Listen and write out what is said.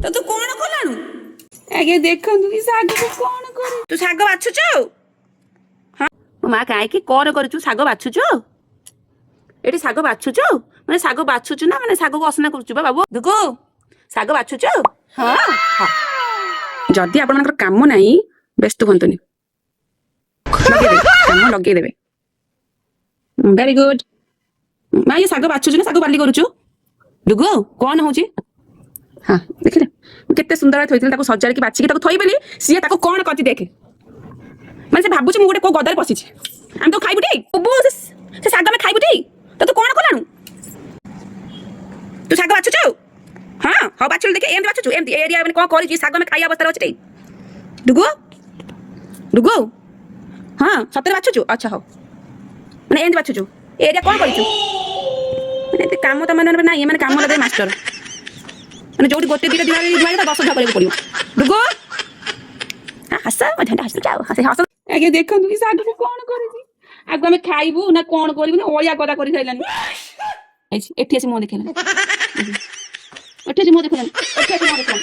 तो तू कौन कलाणु आगे देखंतु कि साग को कौन करे तू साग बाछुचु हां मां काहे कि कौन करछु साग बाछुचु एटी साग बाछुचु माने साग बाछुचु ना माने साग को असना करछु बा बाबू दुगु साग बाछुचु हां हां जदी आपण मनकर काम नाही व्यस्त होंतुनी काम लगे देबे वेरी गुड मां ये साग बाछुचु ना साग बाली करछु दुगु कौन होची हाँ देखिले केते सुंदर थोइथिल ताको सजाड़ की बाछि की ताको थोइ बेली सिए ताको कोन कति देखे माने से भाबुछ मु गोटे को गदर पसिछि हम तो खाइबुटी ओबो से साग में खाइबुटी तो तू कोन कोलानु तू साग बाछुछु हां हो बाछुल देखे एम बाछुछु एम एरिया में कोन करि साग में खाइ अवस्था अछि दुगु दुगु हां सତରେ बाछुछु अच्छा हो माने एम बाछुछु एरिया कोन करिछु माने काम त माने ना ये माने काम लगे मास्टर माने जोडी गोटे दिटा दिवाली दिवाली तो 10 करे पड़ियो दुगो हस मझंडा हस जाओ हस हस आगे देखंतु कि साग को कोन करिछि आगु हमें खाइबू ना कोन करिबू ना ओया गदा करि खाइलानी एठी एसी मो देखेला एठी एसी मो देखेला एठी एसी मो देखेला